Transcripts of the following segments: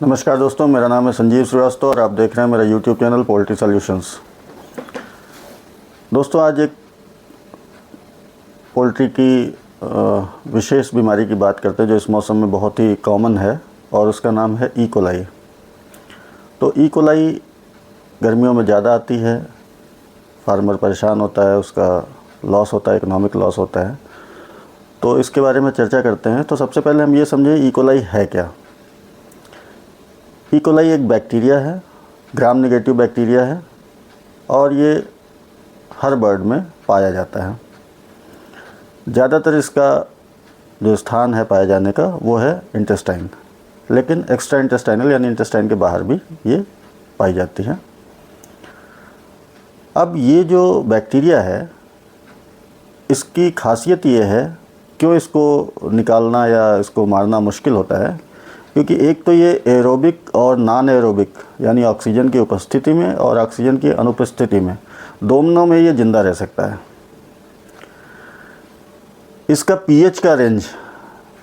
नमस्कार दोस्तों, मेरा नाम है संजीव श्रीवास्तव और आप देख रहे हैं मेरा YouTube चैनल पोल्ट्री सॉल्यूशंस। दोस्तों, आज एक पोल्ट्री की विशेष बीमारी की बात करते हैं जो इस मौसम में बहुत ही कॉमन है और उसका नाम है ई कोलाई। तो ई कोलाई गर्मियों में ज़्यादा आती है, फार्मर परेशान होता है, उसका लॉस होता है, इकोनॉमिक लॉस होता है। तो इसके बारे में चर्चा करते हैं। तो सबसे पहले हम ये समझें ई कोलाई है क्या। ई कोलाई एक बैक्टीरिया है, ग्राम नेगेटिव बैक्टीरिया है और ये हर बर्ड में पाया जाता है। ज़्यादातर इसका जो स्थान है पाए जाने का वो है इंटेस्टाइन, लेकिन एक्स्ट्रा इंटेस्टाइनल यानी इंटेस्टाइन के बाहर भी ये पाई जाती है। अब ये जो बैक्टीरिया है इसकी खासियत ये है, क्यों इसको निकालना या इसको मारना मुश्किल होता है, क्योंकि एक तो ये एरोबिक और नॉन एरोबिक यानी ऑक्सीजन की उपस्थिति में और ऑक्सीजन की अनुपस्थिति में दोनों में ये ज़िंदा रह सकता है। इसका पीएच का रेंज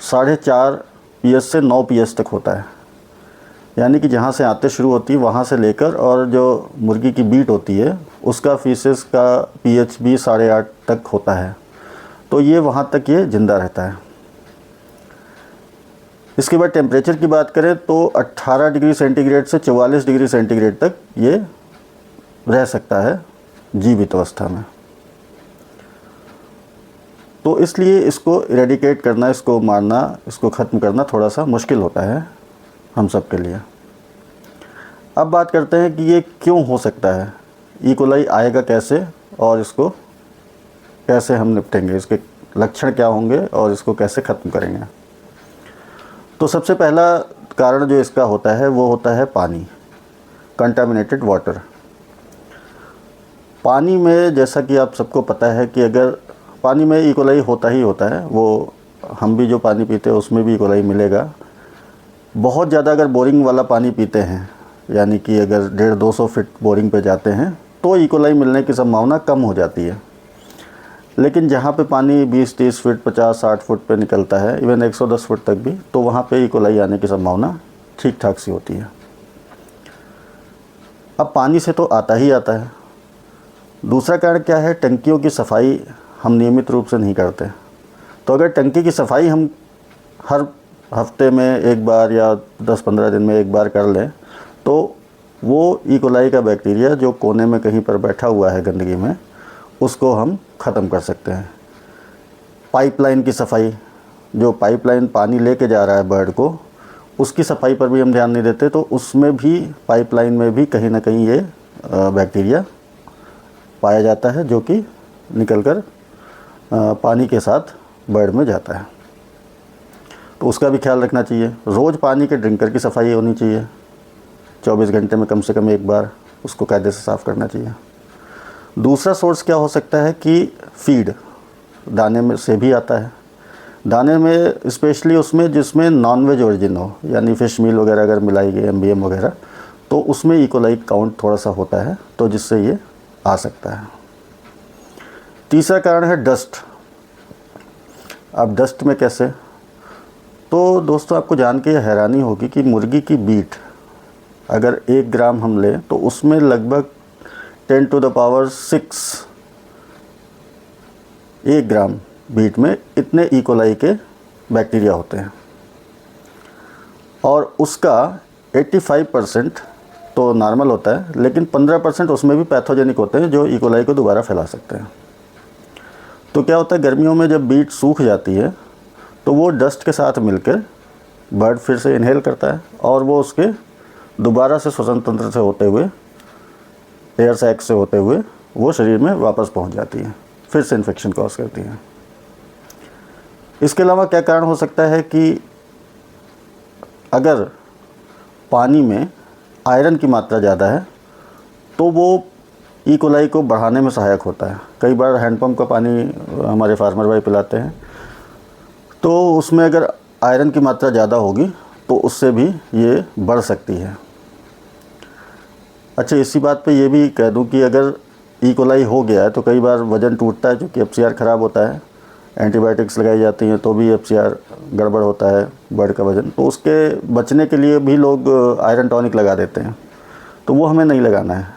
4.5 पीएच से 9 पीएच तक होता है, यानी कि जहाँ से आते शुरू होती है वहाँ से लेकर और जो मुर्गी की बीट होती है उसका फीसेस का पीएच भी 8.5 तक होता है। तो ये वहाँ तक ये ज़िंदा रहता है। इसके बाद टेम्परेचर की बात करें तो 18 डिग्री सेंटीग्रेड से 44 डिग्री सेंटीग्रेड तक ये रह सकता है जीवित अवस्था में। तो इसलिए इसको इरेडिकेट करना, इसको मारना, इसको ख़त्म करना थोड़ा सा मुश्किल होता है हम सब के लिए। अब बात करते हैं कि ये क्यों हो सकता है, ई कोलाई आएगा कैसे और इसको कैसे हम निपटेंगे, इसके लक्षण क्या होंगे और इसको कैसे ख़त्म करेंगे। तो सबसे पहला कारण जो इसका होता है वो होता है पानी, कंटामिनेटेड वाटर। पानी में जैसा कि आप सबको पता है कि अगर पानी में ई कोलाई होता ही होता है, वो हम भी जो पानी पीते हैं उसमें भी ई कोलाई मिलेगा। बहुत ज़्यादा अगर बोरिंग वाला पानी पीते हैं, यानी कि अगर 150-200 फीट बोरिंग पे जाते हैं तो ई कोलाई मिलने की संभावना कम हो जाती है। लेकिन जहाँ पे पानी 20-30 फीट, 50-60 फुट पे निकलता है, इवन 110 फुट तक भी, तो वहाँ पे ई कोलाई आने की संभावना ठीक ठाक सी होती है। अब पानी से तो आता ही आता है। दूसरा कारण क्या है, टंकियों की सफाई हम नियमित रूप से नहीं करते। तो अगर टंकी की सफाई हम हर हफ्ते में एक बार या 10-15 दिन में एक बार कर लें तो वो ई कोलाई का बैक्टीरिया जो कोने में कहीं पर बैठा हुआ है गंदगी में, उसको हम ख़त्म कर सकते हैं। पाइपलाइन की सफाई, जो पाइपलाइन पानी लेके जा रहा है बर्ड को, उसकी सफाई पर भी हम ध्यान नहीं देते, तो उसमें भी, पाइपलाइन में भी कहीं ना कहीं ये बैक्टीरिया पाया जाता है जो कि निकलकर पानी के साथ बर्ड में जाता है। तो उसका भी ख्याल रखना चाहिए। रोज़ पानी के ड्रिंकर की सफाई होनी चाहिए, 24 घंटे में कम से कम एक बार उसको कायदे से साफ़ करना चाहिए। दूसरा सोर्स क्या हो सकता है कि फीड, दाने में से भी आता है। दाने में स्पेशली उसमें जिसमें नॉनवेज ओरिजिन हो, यानी फ़िश मील वगैरह अगर मिलाई गई, एमबीएम वगैरह, तो उसमें ई कोलाई काउंट थोड़ा सा होता है, तो जिससे ये आ सकता है। तीसरा कारण है डस्ट। अब डस्ट में कैसे, तो दोस्तों आपको जान के हैरानी होगी कि मुर्गी की बीट अगर 1 ग्राम हम लें तो उसमें लगभग 10⁻⁶ 1 ग्राम बीट में इतने ई कोलाई के बैक्टीरिया होते हैं और उसका 85% तो नॉर्मल होता है, लेकिन 15% उसमें भी पैथोजेनिक होते हैं जो ई कोलाई को दोबारा फैला सकते हैं। तो क्या होता है, गर्मियों में जब बीट सूख जाती है तो वो डस्ट के साथ मिलकर बर्ड फिर से इनहेल करता है और वो उसके दोबारा से श्वसन तंत्र से होते हुए, एयर सैक से होते हुए वो शरीर में वापस पहुंच जाती है, फिर से इन्फेक्शन कॉज करती है। इसके अलावा क्या कारण हो सकता है कि अगर पानी में आयरन की मात्रा ज़्यादा है तो वो ई कोलाई को बढ़ाने में सहायक होता है। कई बार हैंडपम्प का पानी हमारे फार्मर भाई पिलाते हैं, तो उसमें अगर आयरन की मात्रा ज़्यादा होगी तो उससे भी ये बढ़ सकती है। अच्छा, इसी बात पे ये भी कह दूं कि अगर ई कोलाई हो गया है तो कई बार वज़न टूटता है, क्योंकि एफसीआर ख़राब होता है, एंटीबायोटिक्स लगाई जाती हैं तो भी FCR गड़बड़ होता है बर्ड का वज़न, तो उसके बचने के लिए भी लोग आयरन टॉनिक लगा देते हैं, तो वो हमें नहीं लगाना है।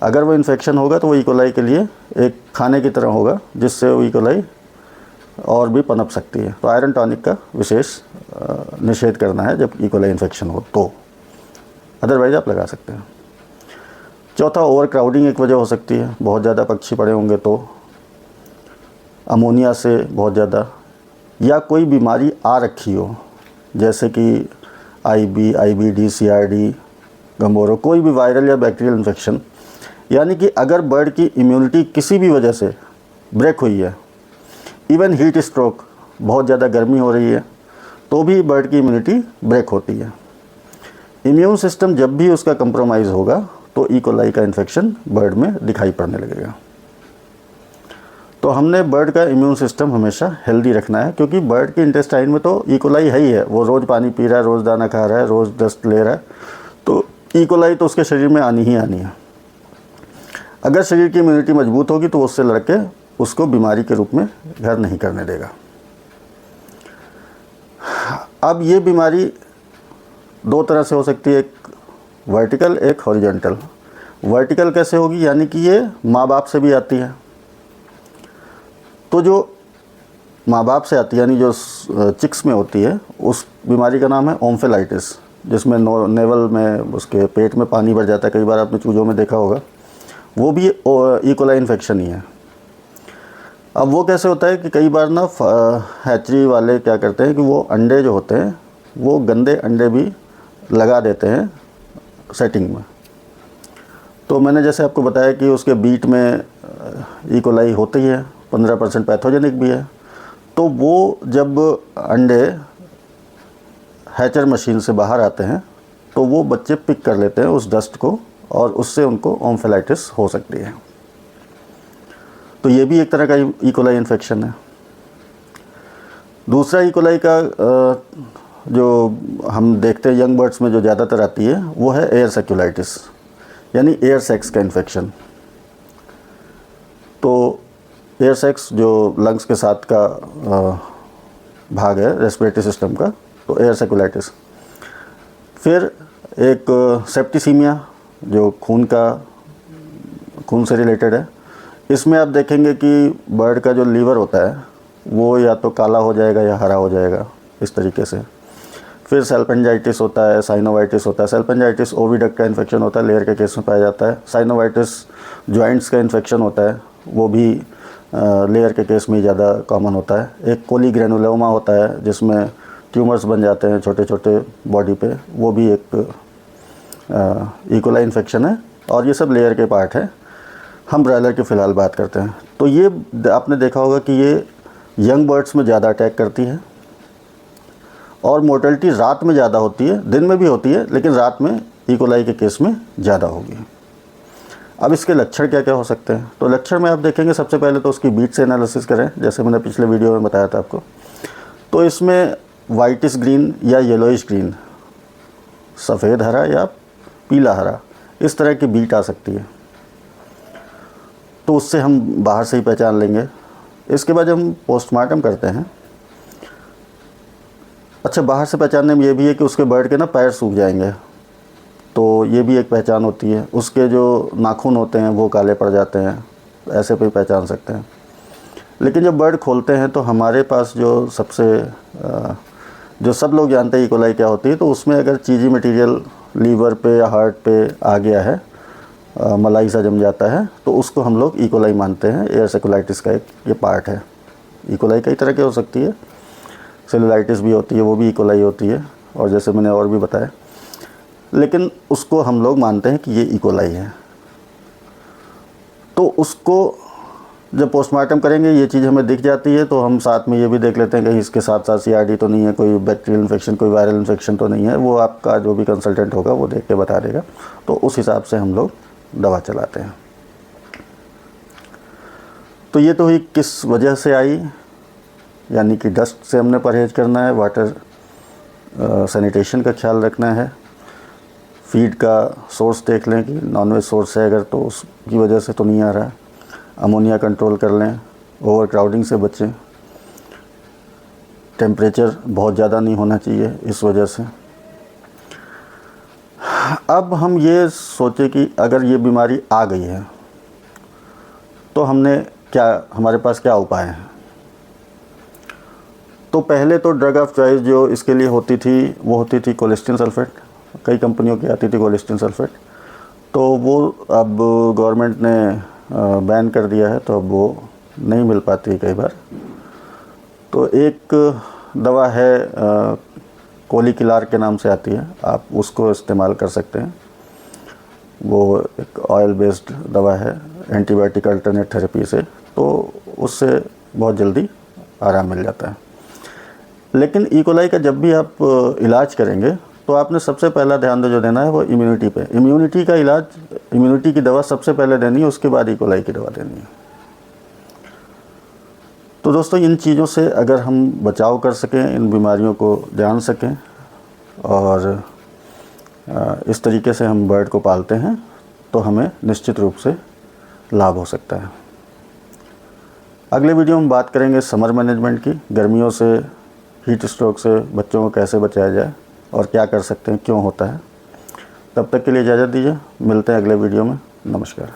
अगर वो इन्फेक्शन होगा तो वो इकोलाई के लिए एक खाने की तरह होगा, जिससे वो इकोलाई और भी पनप सकती है। तो आयरन टॉनिक का विशेष निषेध करना है जब इकोलाई इन्फेक्शन हो तो, अदरवाइज़ आप लगा सकते हैं। चौथा, ओवर क्राउडिंग एक वजह हो सकती है, बहुत ज़्यादा पक्षी पड़े होंगे तो, अमोनिया से बहुत ज़्यादा, या कोई बीमारी आ रखी हो जैसे कि IBD, CRD, गंबोरो, कोई भी वायरल या बैक्टीरियल इन्फेक्शन, यानी कि अगर बर्ड की इम्यूनिटी किसी भी वजह से ब्रेक हुई है, इवन हीट स्ट्रोक, बहुत ज़्यादा गर्मी हो रही है तो भी बर्ड की इम्यूनिटी ब्रेक होती है। इम्यून सिस्टम जब भी उसका कंप्रोमाइज़ होगा तो इकोलाई का इन्फेक्शन बर्ड में दिखाई पड़ने लगेगा। तो हमने बर्ड का इम्यून सिस्टम हमेशा हेल्दी रखना है, क्योंकि बर्ड के इंटेस्टाइन में तो इकोलाई है ही है, वो रोज़ पानी पी रहा है, रोज़ दाना खा रहा है, रोज़ डस्ट ले रहा है, तो इकोलाई तो उसके शरीर में आनी ही आनी है। अगर शरीर की इम्यूनिटी मजबूत होगी तो उससे लड़के उसको बीमारी के रूप में घर नहीं करने देगा। अब ये बीमारी दो तरह से हो सकती है, एक वर्टिकल, एक हॉरिजॉन्टल। वर्टिकल कैसे होगी, यानी कि ये माँ बाप से भी आती है। तो जो माँ बाप से आती है, यानी जो चिक्स में होती है, उस बीमारी का नाम है ओम्फेलाइटिस, जिसमें नेवल में, उसके पेट में पानी भर जाता है, कई बार आपने चूज़ों में देखा होगा, वो भी इकोलाई इन्फेक्शन ही है। अब वो कैसे होता है कि कई बार ना हैचरी वाले क्या करते हैं कि वो अंडे जो होते हैं वो गंदे अंडे भी लगा देते हैं सेटिंग में। तो मैंने जैसे आपको बताया कि उसके बीट में इकोलाई होती है, 15% पैथोजेनिक भी है। तो वो जब अंडे हैचर मशीन से बाहर आते हैं तो वो बच्चे पिक कर लेते हैं उस डस्ट को, और उससे उनको ओम्फेलाइटिस हो सकती है। तो ये भी एक तरह का इकोलाई इन्फेक्शन है। दूसरा इकोलाई का जो हम देखते हैं यंग बर्ड्स में जो ज़्यादातर आती है वो है एयर सेक्युलाइटिस, यानी एयर सेक्स का इन्फेक्शन। तो एयर सेक्स जो लंग्स के साथ का भाग है रेस्पिरेटरी सिस्टम का, तो एयर सेक्युलाइटिस। फिर एक सेप्टिसीमिया जो खून से रिलेटेड है। इसमें आप देखेंगे कि बर्ड का जो लीवर होता है वो या तो काला हो जाएगा या हरा हो जाएगा, इस तरीके से। फिर सेल्पेंजाइटिस होता है, साइनोवाइटिस होता है। सेल्पेंजाइटिस ओविडक्ट का इन्फेक्शन होता है, लेयर के केस में पाया जाता है। साइनोवाइटिस जॉइंट्स का इन्फेक्शन होता है, वो भी लेयर के केस में ज़्यादा कॉमन होता है। एक कोलीग्रेनुलोमा होता है जिसमें ट्यूमर्स बन जाते हैं छोटे छोटे बॉडी पे, वो भी एक इकोलाई इन्फेक्शन है। और ये सब लेयर के पार्ट है। हम ब्रॉयलर की फ़िलहाल बात करते हैं। तो ये आपने देखा होगा कि ये यंग बर्ड्स में ज़्यादा अटैक करती है, और मोर्टेलिटी रात में ज़्यादा होती है, दिन में भी होती है, लेकिन रात में इकोलाई के केस में ज़्यादा होगी। अब इसके लक्षण क्या क्या हो सकते हैं? तो लक्षण में आप देखेंगे, सबसे पहले तो उसकी बीट से एनालिसिस करें, जैसे मैंने पिछले वीडियो में बताया था आपको। तो इसमें वाइटिश ग्रीन या येलोइश ग्रीन, सफ़ेद हरा या पीला हरा, इस तरह की बीट आ सकती है। तो उससे हम बाहर से ही पहचान लेंगे। इसके बाद हम पोस्टमार्टम करते हैं। अच्छा, बाहर से पहचानने में ये भी है कि उसके बर्ड के ना पैर सूख जाएंगे, तो ये भी एक पहचान होती है। उसके जो नाखून होते हैं वो काले पड़ जाते हैं, ऐसे पे पहचान सकते हैं। लेकिन जब बर्ड खोलते हैं तो हमारे पास जो सब लोग जानते हैं इकोलाई क्या होती है, तो उसमें अगर चीज़ी मटेरियल लीवर पे या हार्ट पे आ गया है, मलाई सा जम जाता है, तो उसको हम लोग इकोलाई मानते हैं। एयर सेक्युलाइटिस का एक ये पार्ट है। इकोलाई कई तरह की हो सकती है, सेलुलाइटिस भी होती है, वो भी इकोलाई होती है, और जैसे मैंने और भी बताया, लेकिन उसको हम लोग मानते हैं कि ये इकोलाई है। तो उसको जब पोस्टमार्टम करेंगे ये चीज़ हमें दिख जाती है, तो हम साथ में ये भी देख लेते हैं कि इसके साथ साथ CRD तो नहीं है, कोई बैक्टीरियल इन्फेक्शन, कोई वायरल इन्फेक्शन तो नहीं है। वो आपका जो भी कंसल्टेंट होगा वो देख के बता देगा, तो उस हिसाब से हम लोग दवा चलाते हैं। तो ये तो हुई किस वजह से आई, यानी कि डस्ट से हमने परहेज़ करना है, वाटर सैनिटेशन का ख्याल रखना है, फीड का सोर्स देख लें कि नॉनवेज सोर्स है अगर, तो उसकी वजह से तो नहीं आ रहा है, अमोनिया कंट्रोल कर लें, ओवर क्राउडिंग से बचें, टेम्परेचर बहुत ज़्यादा नहीं होना चाहिए इस वजह से। अब हम ये सोचें कि अगर ये बीमारी आ गई है तो हमारे पास क्या उपाय हैं। तो पहले तो ड्रग ऑफ चॉइस जो इसके लिए होती थी वो होती थी कोलेस्ट्रीन सल्फेट, कई कंपनियों की आती थी कोलेस्ट्रीन सल्फेट, तो वो अब गवर्नमेंट ने बैन कर दिया है, तो अब वो नहीं मिल पाती कई बार। तो एक दवा है कोलिकिलार के नाम से आती है, आप उसको इस्तेमाल कर सकते हैं। वो एक ऑयल बेस्ड दवा है एंटीबायोटिक अल्टरनेट थेरेपी से, तो उससे बहुत जल्दी आराम मिल जाता है। लेकिन इकोलाई का जब भी आप इलाज करेंगे तो आपने सबसे पहला ध्यान जो देना है वो इम्यूनिटी पे। इम्यूनिटी का इलाज, इम्यूनिटी की दवा सबसे पहले देनी है, उसके बाद इकोलाई की दवा देनी है। तो दोस्तों, इन चीज़ों से अगर हम बचाव कर सकें, इन बीमारियों को जान सकें और इस तरीके से हम बर्ड को पालते हैं, तो हमें निश्चित रूप से लाभ हो सकता है। अगले वीडियो में बात करेंगे समर मैनेजमेंट की, गर्मियों से, हीट स्ट्रोक से बच्चों को कैसे बचाया जाए और क्या कर सकते हैं, क्यों होता है। तब तक के लिए इजाज़त दीजिए, मिलते हैं अगले वीडियो में। नमस्कार।